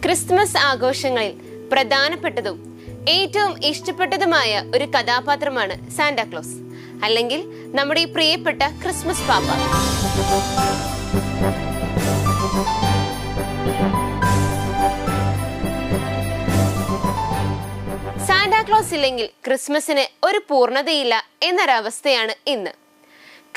Christmas ആഘോഷങ്ങളിൽ പ്രധാനപ്പെട്ടതും ഏറ്റവും ഇഷ്ടപ്പെട്ടതുമായ ഒരു കഥാപാത്രമാണ് സാന്റാക്ലോസ്, അല്ലെങ്കിൽ നമ്മുടെ ഈ പ്രിയപ്പെട്ട ക്രിസ്മസ് പാപ്പ. സാന്റാക്ലോസ് ഇല്ലെങ്കിൽ ക്രിസ്മസിന് ഒരു പൂർണ്ണതയില്ല എന്നൊരവസ്ഥയാണ് ഇന്ന്.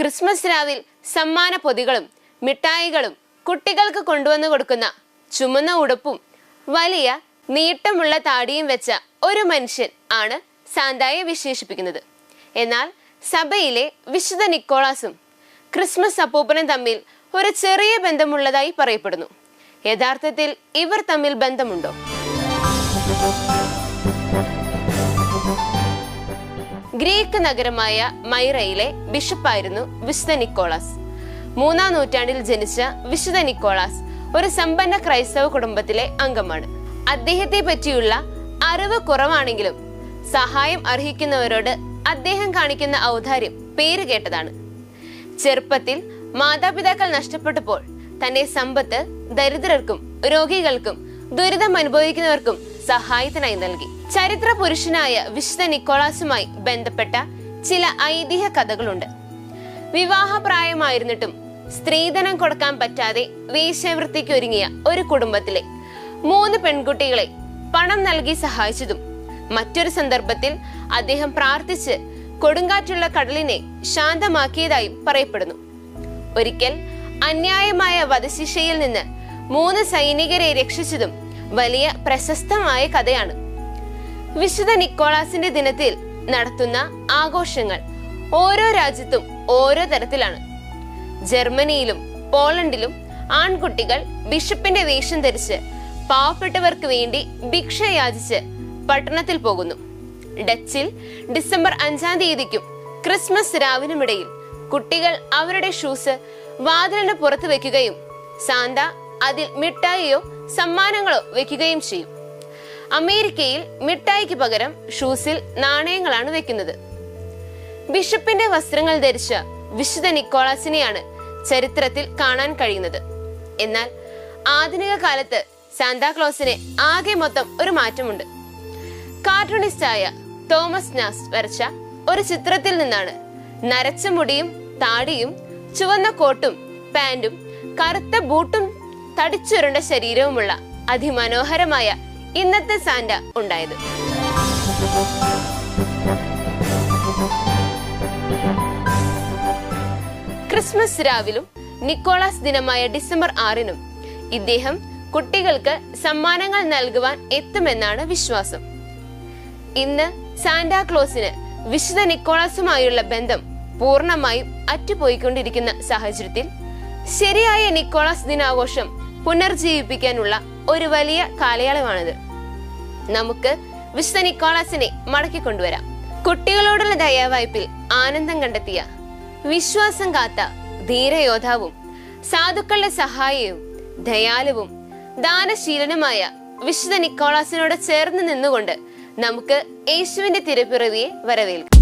ക്രിസ്മസ് രാവിൽ സമ്മാന പൊതികളും മിഠായികളും കുട്ടികൾക്ക് കൊണ്ടുവന്നു കൊടുക്കുന്ന ചുമന്ന ഉടുപ്പും വലിയ നീട്ടമുള്ള താടിയും വെച്ച ഒരു മനുഷ്യൻ ആണ് സാന്തായെ വിശേഷിപ്പിക്കുന്നത്. എന്നാൽ സഭയിലെ വിശുദ്ധ നിക്കോളാസും ക്രിസ്മസ് അപ്പൂപ്പനും തമ്മിൽ ഒരു ചെറിയ ബന്ധമുള്ളതായി പറയപ്പെടുന്നു. യഥാർത്ഥത്തിൽ ഇവർ തമ്മിൽ ബന്ധമുണ്ടോ? ഗ്രീക്ക് നഗരമായ മൈറയിലെ ബിഷപ്പായിരുന്നു വിശുദ്ധ നിക്കോളാസ്. 3-ാം നൂറ്റാണ്ടിൽ ജനിച്ച വിശുദ്ധ നിക്കോളാസ് ഒരു സമ്പന്ന ക്രൈസ്തവ കുടുംബത്തിലെ അംഗമാണ്. അദ്ദേഹത്തെ പറ്റിയുള്ള അറിവ് കുറവാണെങ്കിലും സഹായം അർഹിക്കുന്നവരോട് അദ്ദേഹം കാണിക്കുന്ന ഔദാര്യം പേരുകേട്ടതാണ്. ചെറുപ്പത്തിൽ മാതാപിതാക്കൾ നഷ്ടപ്പെട്ടപ്പോൾ തന്റെ സമ്പത്ത് ദരിദ്രർക്കും രോഗികൾക്കും ദുരിതം അനുഭവിക്കുന്നവർക്കും സഹായത്തിനായി നൽകി. ചരിത്ര പുരുഷനായ വിശുദ്ധ നിക്കോളാസുമായി ബന്ധപ്പെട്ട ചില ഐതിഹ്യ കഥകളുണ്ട്. വിവാഹപ്രായമായിരുന്നിട്ടും സ്ത്രീധനം കൊടുക്കാൻ പറ്റാതെ വേശ്യാവൃത്തിക്ക് ഒരുങ്ങിയ ഒരു കുടുംബത്തിലെ 3 പെൺകുട്ടികളെ പണം നൽകി സഹായിച്ചതും, മറ്റൊരു സന്ദർഭത്തിൽ അദ്ദേഹം പ്രാർത്ഥിച്ച് കൊടുങ്കാറ്റുള്ള കടലിനെ ശാന്തമാക്കിയതായും പറയപ്പെടുന്നു. ഒരിക്കൽ അന്യായമായ വധശിക്ഷയിൽ നിന്ന് 3 സൈനികരെ രക്ഷിച്ചതും വലിയ പ്രശസ്തമായ കഥയാണ്. വിശുദ്ധ നിക്കോളാസിന്റെ ദിനത്തിൽ നടത്തുന്ന ആഘോഷങ്ങൾ ഓരോ രാജ്യത്തും ഓരോ തരത്തിലാണ്. ജർമ്മനിയിലും പോളണ്ടിലും ആൺകുട്ടികൾ ബിഷപ്പിന്റെ വേഷം ധരിച്ച് പാവപ്പെട്ടവർക്ക് വേണ്ടി ഭിക്ഷ യാചിച്ച് പട്ടണത്തിൽ പോകുന്നു. ഡച്ചിൽ ഡിസംബർ 5-ാം തീയതിക്കും ക്രിസ്മസ് രാവിനുമിടയിൽ കുട്ടികൾ അവരുടെ ഷൂസ് വാതിലിന് പുറത്ത് വെക്കുകയും സാന്ത അതിൽ മിഠായിയോ സമ്മാനങ്ങളോ വെക്കുകയും ചെയ്യും. അമേരിക്കയിൽ മിഠായിക്ക് പകരം ഷൂസിൽ നാണയങ്ങളാണ് വെക്കുന്നത്. ബിഷപ്പിന്റെ വസ്ത്രങ്ങൾ ധരിച്ച വിശുദ്ധ നിക്കോളാസിനെയാണ് ചരിത്രത്തിൽ കാണാൻ കഴിയുന്നത്. എന്നാൽ ആധുനിക കാലത്ത് സാന്താക്ലോസിന് ആകെ മൊത്തം ഒരു മാറ്റമുണ്ട്. കാർട്ടൂണിസ്റ്റായ തോമസ് നാസ് വരച്ച ഒരു ചിത്രത്തിൽ നിന്നാണ് നരച്ച മുടിയും താടിയും ചുവന്ന കോട്ടും പാന്റും കറുത്ത ബൂട്ടും തടിച്ചുരുണ്ട ശരീരവുമുള്ള അതിമനോഹരമായ ഇന്നത്തെ സാന്റ ഉണ്ടായത്. ക്രിസ്മസ് രാവിലും നിക്കോളാസ് ദിനമായ ഡിസംബർ 6-നും ഇദ്ദേഹം കുട്ടികൾക്ക് സമ്മാനങ്ങൾ നൽകുവാൻ എത്തുമെന്നാണ് വിശ്വാസം. ഇന്ന് സാന്റാക്ലോസിന് വിശുദ്ധ നിക്കോളാസുമായുള്ള ബന്ധം പൂർണ്ണമായും അറ്റുപോയിക്കൊണ്ടിരിക്കുന്ന സാഹചര്യത്തിൽ ശരിയായ നിക്കോളാസ് ദിനാഘോഷം പുനർജീവിപ്പിക്കാനുള്ള ഒരു വലിയ കാലയളവാണിത്. നമുക്ക് വിശുദ്ധ നിക്കോളാസിനെ മടക്കിക്കൊണ്ടുവരാം. കുട്ടികളോടുള്ള ദയാവായ്പിൽ ആനന്ദം കണ്ടെത്തിയ, വിശ്വാസം കാത്ത ധീരയോദ്ധാവും സാധുക്കളുടെ സഹായിയും ദയാലുവും ദാനശീലനുമായ വിശുദ്ധ നിക്കോളാസിനോട് ചേർന്ന് നിന്നുകൊണ്ട് നമുക്ക് യേശുവിന്റെ തിരുപ്പിറവിയെ വരവേൽക്കാം.